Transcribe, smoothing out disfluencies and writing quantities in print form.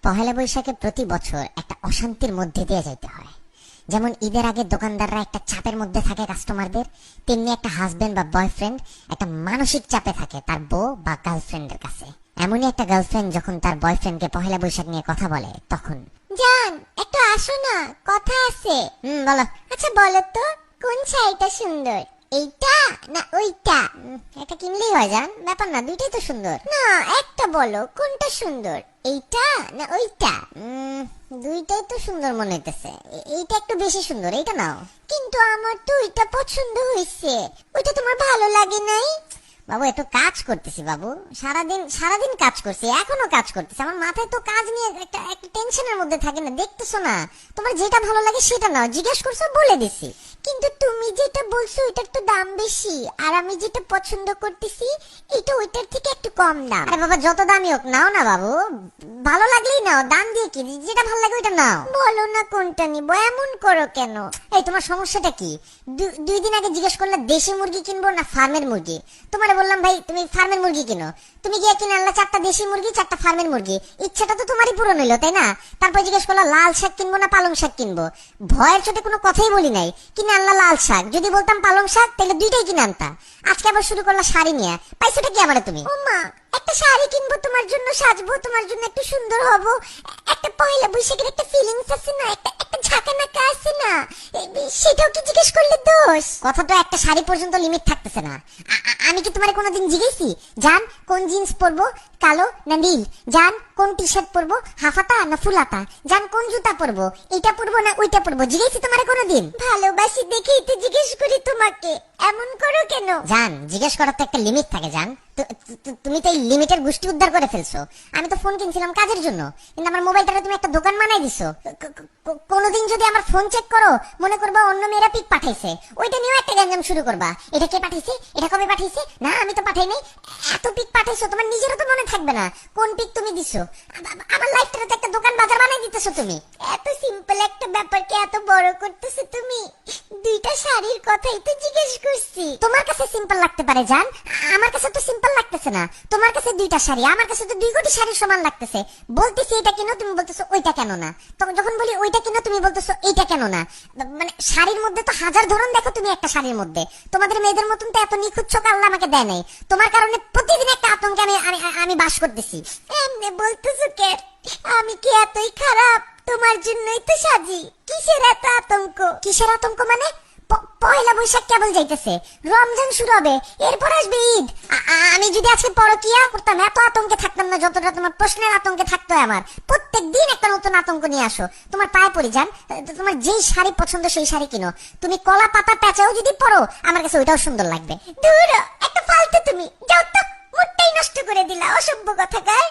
পহেলা বৈশাখে প্রতি বছর একটা অশান্তির মধ্যে দিয়ে যাইতে হয়। যেমন ঈদের আগে দোকানদাররা একটা চাপের মধ্যে থাকে কাস্টমারদের, তেমনি একটা হাজবেন্ড বা বয়ফ্রেন্ড একটা মানসিক চাপে থাকে তার বউ বা গার্লফ্রেন্ডের কাছে। এমনই একটা গার্লফ্রেন্ড যখন তার বয়ফ্রেন্ডকে পহেলা বৈশাখ নিয়ে কথা বলে, তখন জান একটু আসো না, কথা আছে। বলো। আচ্ছা বলো তো, কোন শাড়িটা সুন্দর, এইটা না ওইটা? এটা কিনলেই হয় জান, ব্যাপার না, দুইটাই তো সুন্দর। না একটা বলো, কোনটা সুন্দর, এইটা না ওইটা? দুইটাই তো সুন্দর মনে হইতেছে, এইটা একটু বেশি সুন্দর, এইটা নাও। কিন্তু আমার তো ওইটা পছন্দ হয়েছে, ওইটা তোমার ভালো লাগে নাই? বাবু একটু কাজ করতেছি বাবু, সারাদিন কাজ করছি, এখনো কাজ করতেছি, আমার মাথায় তো কাজ নিয়ে একটা টেনশনের মধ্যে থাকে না, দেখতেছো না? তোমার যেটা ভালো লাগে সেটা নাও, জিজ্ঞেস করছো বলে দিছি। কিন্তু তুমি যেটা বলছো ওইটার তো দাম বেশি, আর আমি যেটা পছন্দ করতেছি এটা ওইটার থেকে একটু কম দাম। আরে বাবা যত দামই হোক নাও না বাবু, ভালো লাগলেই নাও, দাম দিয়ে কি, যেটা ভালো লাগে ওইটা নাও। বলো না কোনটা নিবো, এমন করো কেন? এই তোমার সমস্যাটা কি? দুই দিন আগে জিজ্ঞেস করলে দেশি মুরগি কিনবো না ফার্মের মুরগি, তোমার বললাম ভাই তুমি ফার্মের মুরগি কিনো, তুমি গিয়ে কিনে আনলা 4টা দেশি মুরগি 4টা ফার্মের মুরগি, ইচ্ছাটা তো তোমারই পূরণ হইলো তাই না? তারপর জিজ্ঞেস করলা লাল শাক কিনবো না পালং শাক কিনবো, ভয়ের চোটে কোনো কথাই বলি নাই, কিনে আনলা লাল শাক, যদি বলতাম পালং শাক তাহলে দুইটাই কিনে আনতা। আজকে আবার শুরু করলা শাড়ি নিয়ে, পাইছোটা কি আমারে তুমি? ও মা, একটা শাড়ি কিনবো তোমার জন্য, সাজবো তোমার জন্য, একটু সুন্দর হবো, একটা পয়লা বৈশাখের একটা ফিলিংস আছে না, একটা ঝাঁকানাকা আছে না, সেটাও কি জিজ্ঞেস করলে দোষ? কথা তো একটা শাড়ি পর্যন্ত লিমিট থাকতেছে না। আমি কি তোমারে কোনোদিন জিজ্ঞেসি জান কোন জিন্স পরবো, কালো না নীল? জান কোন টি শার্ট পরবো, হাফাতা না ফুলাতা? জান কোন জুতা পরবো, এটা পরবো না ওইটা পরবো? জিজ্ঞেসি তোমারে কোনোদিন? ভালোবাসি দেখেই তো জিজ্ঞেস করি তোমাকে, এমন করো কেন? জান জিজ্ঞেস করার তো একটা লিমিট থাকে জান, তুমি তো এই লিমিটের গোষ্ঠী উদ্ধার করে ফেলছো। আমি তো ফোন কিনছিলাম কাজের জন্য, কিন্তু আমার মোবাইলটাকে তুমি একটা দোকান বানাই দিছো। কোনোদিন যদি আমার ফোন চেক করো মনে করবা অন্য মেয়েরা পিক পাঠাইছে, ওইটা নিয়েও একটা গ্যাঞ্জাম শুরু করবা, এটা কে পাঠাইছে, এটা কবে পাঠাইছে, না আমি তো পাঠাই নাই। এত পিক পাঠাইছো তোমার নিজেরও তো মনে থাকবে না কোন পিক তুমি দিছো। আমার লাইফটাতে তো একটা দোকান বাজার বানাই দিতেছো তুমি। এত সিম্পল একটা ব্যাপারকে এত বড় করতেছো তুমি। দুইটা শাড়ির কথাই তো জিজ্ঞেস করছি। তোমার কাছে সিম্পল লাগতে পারে জান, আমার কাছে তো সিম্পল লাগতেছে না। তোমার কাছে দুইটা শাড়ি, আমার কাছে তো 2 কোটি শাড়ির সমান লাগতেছে। বলতেছি এটা কেন, তুমি বলতেছো ওইটা কেন না। তখন যখন বলি ওইটা কেন, তুমি বলতেছো এইটা কেন না। মানে শাড়ির মধ্যে তো হাজার ধরন দেখো তুমি একটা শাড়ির মধ্যে। তোমাদের মেয়েদের মতন তো এত নিখুঁত চোখ আল্লাহ আমাকে দেয় নাই। তোমার কারণে প্রতিদিন একটা আতঙ্কে আমি বাস করতেছি। এমনি বলতেছো কে? আমি কি এতই খারাপ? তোমার জন্যই তো সাজি। কিসের এত আতঙ্ক? কিসের আতঙ্ক মানে? পয়লা বৈশাখ কেবল যাইতেছে, রমজান শুরু হবে, এরপর আসবে ঈদ। আমি যদি আজকে পরকিয়া করতাম এত আতঙ্কে থাকতাম না যতটা তোমার প্রশ্নের আতঙ্কে থাকতো আমার। প্রত্যেক দিন একটা নতুন আতঙ্ক নিয়ে আসো। তোমার পায়ে পড়ি যান, তোমার যেই শাড়ি পছন্দ সেই শাড়ি কিনো। তুমি কলা পাতা প্যাচাও যদি পরো আমার কাছে ওইটাও সুন্দর লাগবে। দূর একটা ফালতু, তুমি যাও তো, মুডটাই নষ্ট করে দিলা, অসভ্য কথাকার।